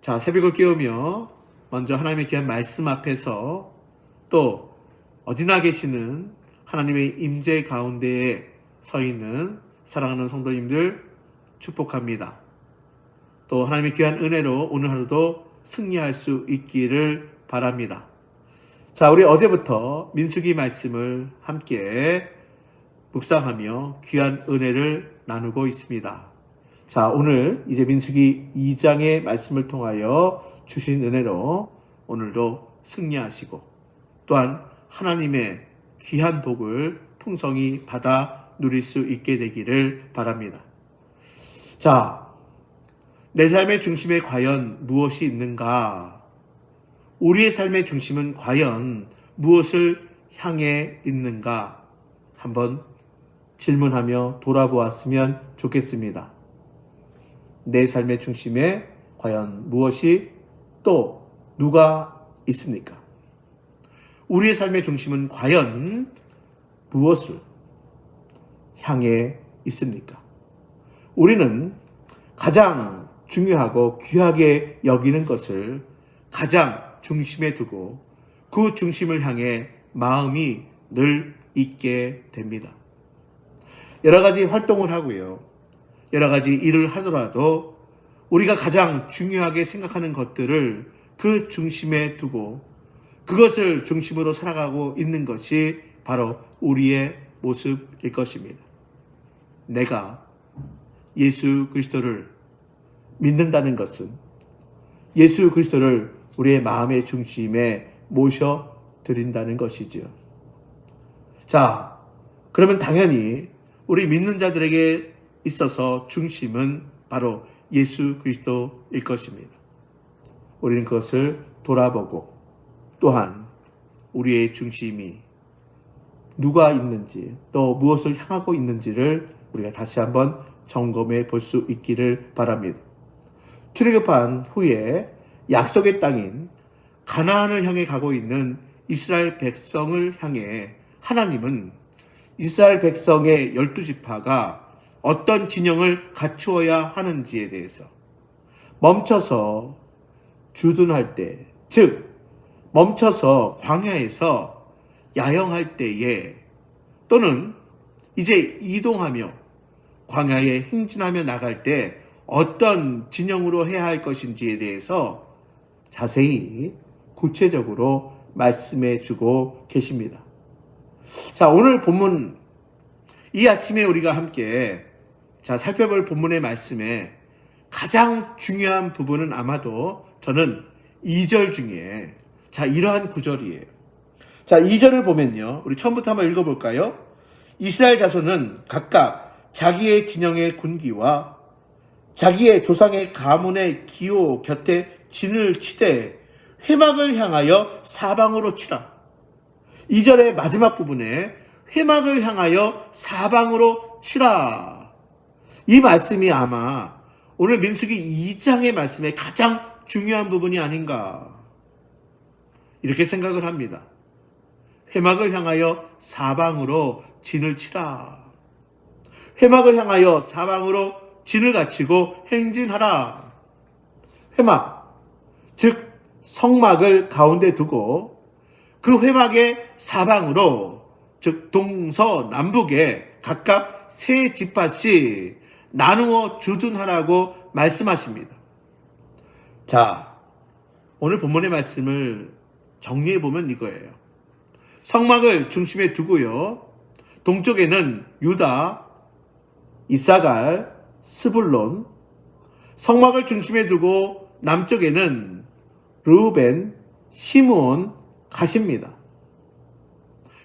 자, 새벽을 깨우며 먼저 하나님의 귀한 말씀 앞에서 또 어디나 계시는 하나님의 임재 가운데에 서 있는 사랑하는 성도님들 축복합니다. 또 하나님의 귀한 은혜로 오늘 하루도 승리할 수 있기를 바랍니다. 자, 우리 어제부터 민수기 말씀을 함께 묵상하며 귀한 은혜를 나누고 있습니다. 자, 오늘 이제 민수기 2장의 말씀을 통하여 주신 은혜로 오늘도 승리하시고 또한 하나님의 귀한 복을 풍성히 받아 누릴 수 있게 되기를 바랍니다. 자, 내 삶의 중심에 과연 무엇이 있는가? 우리의 삶의 중심은 과연 무엇을 향해 있는가? 한번 질문하며 돌아보았으면 좋겠습니다. 내 삶의 중심에 과연 무엇이 또 누가 있습니까? 우리의 삶의 중심은 과연 무엇을 향해 있습니까? 우리는 가장 중요하고 귀하게 여기는 것을 가장 중심에 두고 그 중심을 향해 마음이 늘 있게 됩니다. 여러 가지 활동을 하고요. 여러 가지 일을 하더라도 우리가 가장 중요하게 생각하는 것들을 그 중심에 두고 그것을 중심으로 살아가고 있는 것이 바로 우리의 모습일 것입니다. 내가 예수 그리스도를 믿는다는 것은 예수 그리스도를 우리의 마음의 중심에 모셔드린다는 것이죠. 자, 그러면 당연히 우리 믿는 자들에게 있어서 중심은 바로 예수 그리스도일 것입니다. 우리는 그것을 돌아보고 또한 우리의 중심이 누가 있는지 또 무엇을 향하고 있는지를 우리가 다시 한번 점검해 볼 수 있기를 바랍니다. 출애굽한 후에 약속의 땅인 가나안을 향해 가고 있는 이스라엘 백성을 향해 하나님은 이스라엘 백성의 12지파가 어떤 진영을 갖추어야 하는지에 대해서 멈춰서 주둔할 때, 즉 멈춰서 광야에서 야영할 때에 또는 이제 이동하며 광야에 행진하며 나갈 때 어떤 진영으로 해야 할 것인지에 대해서 자세히 구체적으로 말씀해 주고 계십니다. 자, 오늘 본문 이 아침에 우리가 함께 살펴볼 본문의 말씀에 가장 중요한 부분은 아마도 저는 2절 중에 이러한 구절이에요. 자, 2절을 보면요. 우리 처음부터 한번 읽어볼까요? 이스라엘 자손은 각각 자기의 진영의 군기와 자기의 조상의 가문의 기호 곁에 진을 치되 회막을 향하여 사방으로 치라. 2절의 마지막 부분에 회막을 향하여 사방으로 치라. 이 말씀이 아마 오늘 민수기 2장의 말씀의 가장 중요한 부분이 아닌가 이렇게 생각을 합니다. 회막을 향하여 사방으로 진을 치라. 회막을 향하여 사방으로 진을 갖추고 행진하라. 회막, 즉 성막을 가운데 두고 그 회막의 사방으로 즉 동서남북에 각각 세 지파씩 나누어 주둔하라고 말씀하십니다. 자, 오늘 본문의 말씀을 정리해보면 이거예요. 성막을 중심에 두고요. 동쪽에는 유다, 이사갈, 스불론, 성막을 중심에 두고 남쪽에는 르우벤, 시므온, 갓입니다.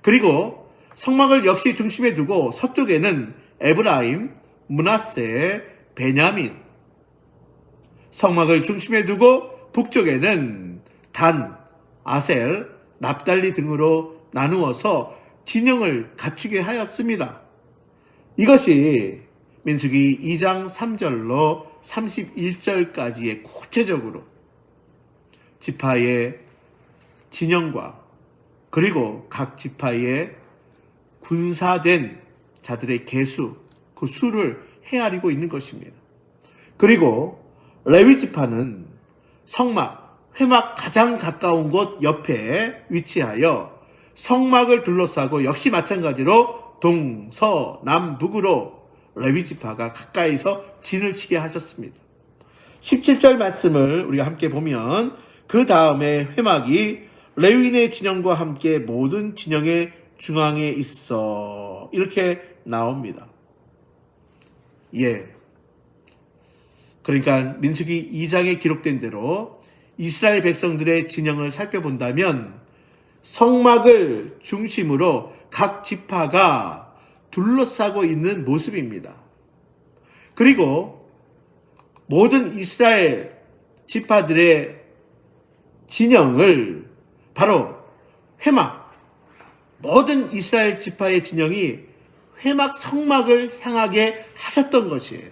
그리고 성막을 역시 중심에 두고 서쪽에는 에브라임, 므낫세, 베냐민, 성막을 중심에 두고 북쪽에는 단, 아셀, 납달리 등으로 나누어서 진영을 갖추게 하였습니다. 이것이 민수기 2장 3절로 31절까지의 구체적으로 지파의 진영과 그리고 각 지파의 군사된 자들의 계수, 그 수를 헤아리고 있는 것입니다. 그리고 레위 지파는 성막, 회막 가장 가까운 곳 옆에 위치하여 성막을 둘러싸고 역시 마찬가지로 동서남북으로 레위 지파가 가까이서 진을 치게 하셨습니다. 17절 말씀을 우리가 함께 보면 그 다음에 회막이 레위인의 진영과 함께 모든 진영의 중앙에 있어 이렇게 나옵니다. 예. 그러니까 민수기 2장에 기록된 대로 이스라엘 백성들의 진영을 살펴본다면 성막을 중심으로 각 지파가 둘러싸고 있는 모습입니다. 그리고 모든 이스라엘 지파들의 진영을 바로 회막, 모든 이스라엘 지파의 진영이 회막 성막을 향하게 하셨던 것이에요.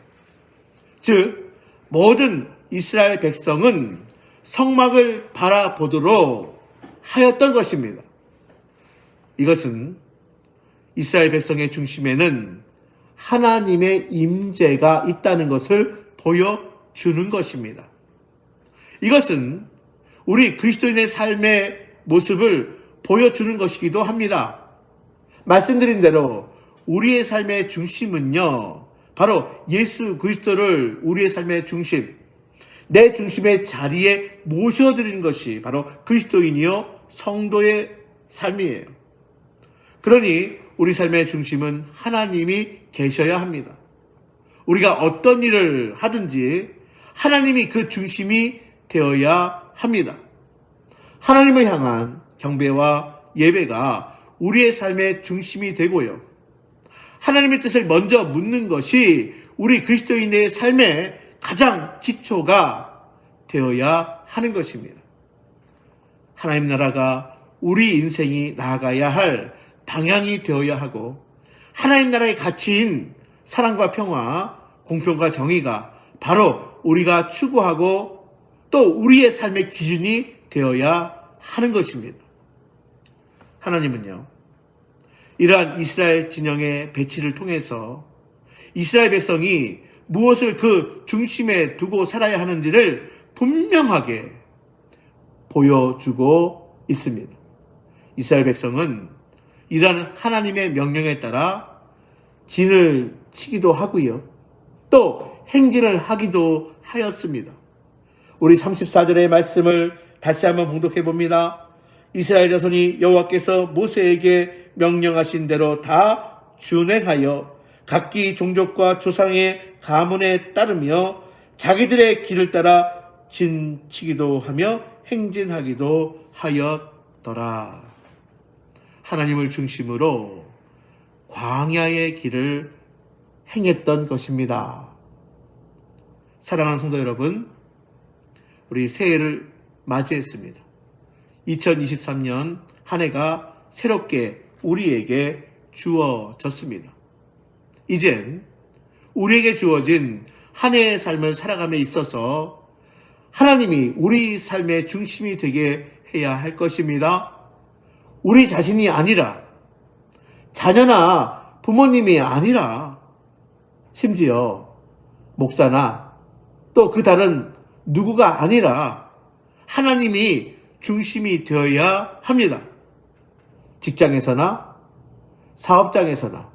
즉 모든 이스라엘 백성은 성막을 바라보도록 하였던 것입니다. 이것은 이스라엘 백성의 중심에는 하나님의 임재가 있다는 것을 보여주는 것입니다. 이것은 우리 그리스도인의 삶의 모습을 보여주는 것이기도 합니다. 말씀드린 대로 우리의 삶의 중심은요, 바로 예수 그리스도를 우리의 삶의 중심, 내 중심의 자리에 모셔드리는 것이 바로 그리스도인이요 성도의 삶이에요. 그러니 우리 삶의 중심은 하나님이 계셔야 합니다. 우리가 어떤 일을 하든지 하나님이 그 중심이 되어야 합니다. 하나님을 향한 경배와 예배가 우리의 삶의 중심이 되고요. 하나님의 뜻을 먼저 묻는 것이 우리 그리스도인의 삶의 가장 기초가 되어야 하는 것입니다. 하나님 나라가 우리 인생이 나아가야 할 방향이 되어야 하고 하나님 나라의 가치인 사랑과 평화, 공평과 정의가 바로 우리가 추구하고 또 우리의 삶의 기준이 되어야 하는 것입니다. 하나님은요, 이러한 이스라엘 진영의 배치를 통해서 이스라엘 백성이 무엇을 그 중심에 두고 살아야 하는지를 분명하게 보여주고 있습니다. 이스라엘 백성은 이러한 하나님의 명령에 따라 진을 치기도 하고요. 또 행진을 하기도 하였습니다. 우리 34절의 말씀을 다시 한번 봉독해 봅니다. 이스라엘 자손이 여호와께서 모세에게 명령하신 대로 다 준행하여 각기 종족과 조상의 가문에 따르며 자기들의 길을 따라 진치기도 하며 행진하기도 하였더라. 하나님을 중심으로 광야의 길을 행했던 것입니다. 사랑하는 성도 여러분, 우리 새해를 맞이했습니다. 2023년 한 해가 새롭게 우리에게 주어졌습니다. 이젠 우리에게 주어진 한 해의 삶을 살아감에 있어서 하나님이 우리 삶의 중심이 되게 해야 할 것입니다. 우리 자신이 아니라, 자녀나 부모님이 아니라, 심지어 목사나 또 그 다른 누구가 아니라 하나님이 중심이 되어야 합니다. 직장에서나 사업장에서나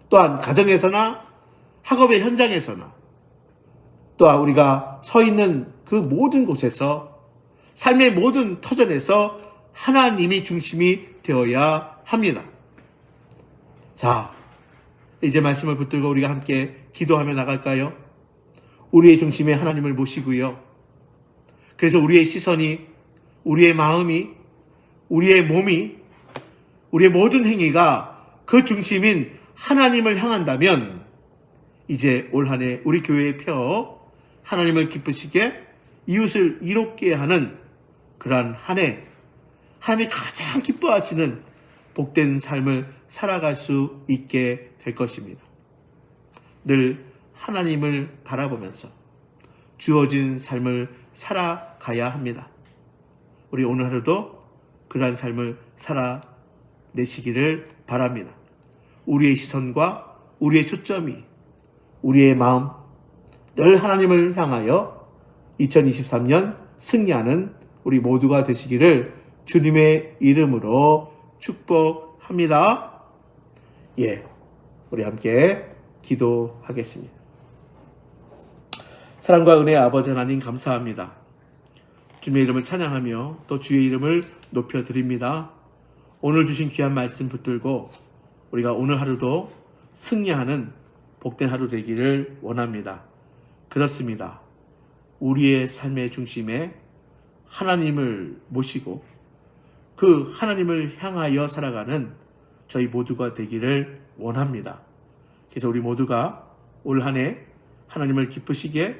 또한 가정에서나 학업의 현장에서나 또한 우리가 서 있는 그 모든 곳에서 삶의 모든 터전에서 하나님이 중심이 되어야 합니다. 자, 이제 말씀을 붙들고 우리가 함께 기도하며 나갈까요? 우리의 중심에 하나님을 모시고요. 그래서 우리의 시선이, 우리의 마음이, 우리의 몸이, 우리의 모든 행위가 그 중심인 하나님을 향한다면 이제 올 한 해 우리 교회의 표, 하나님을 기쁘시게 이웃을 이롭게 하는 그러한 한 해, 하나님이 가장 기뻐하시는 복된 삶을 살아갈 수 있게 될 것입니다. 늘 하나님을 바라보면서 주어진 삶을 살아가야 합니다. 우리 오늘 하루도 그러한 삶을 살아내시기를 바랍니다. 우리의 시선과 우리의 초점이, 우리의 마음 늘 하나님을 향하여 2023년 승리하는 우리 모두가 되시기를 주님의 이름으로 축복합니다. 예, 우리 함께 기도하겠습니다. 사랑과 은혜의 아버지 하나님 감사합니다. 주님의 이름을 찬양하며 또 주의 이름을 높여드립니다. 오늘 주신 귀한 말씀 붙들고 우리가 오늘 하루도 승리하는 복된 하루 되기를 원합니다. 그렇습니다. 우리의 삶의 중심에 하나님을 모시고 그 하나님을 향하여 살아가는 저희 모두가 되기를 원합니다. 그래서 우리 모두가 올 한 해 하나님을 기쁘시게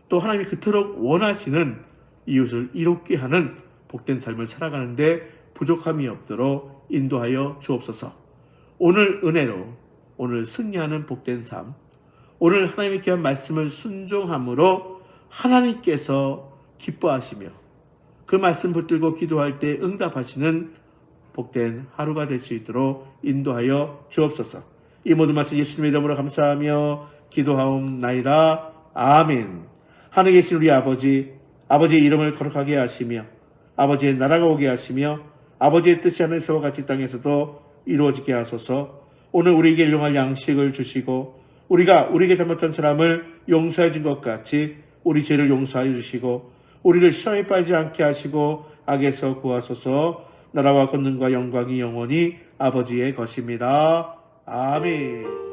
또 하나님이 그토록 원하시는 이웃을 이롭게 하는 복된 삶을 살아가는데 부족함이 없도록 인도하여 주옵소서. 오늘 은혜로 오늘 승리하는 복된 삶, 오늘 하나님의 귀한 말씀을 순종함으로 하나님께서 기뻐하시며 그 말씀 붙들고 기도할 때 응답하시는 복된 하루가 될 수 있도록 인도하여 주옵소서. 이 모든 말씀 예수님의 이름으로 감사하며 기도하옵나이다. 아멘. 하늘에 계신 우리 아버지, 아버지의 이름을 거룩하게 하시며 아버지의 나라가 오게 하시며 아버지의 뜻이 하늘에서와 같이 땅에서도 이루어지게 하소서. 오늘 우리에게 일용할 양식을 주시고 우리가 우리에게 잘못한 사람을 용서해 준 것 같이 우리 죄를 용서하여 주시고 우리를 시험에 빠지지 않게 하시고 악에서 구하소서. 나라와 권능과 영광이 영원히 아버지의 것입니다. 아멘.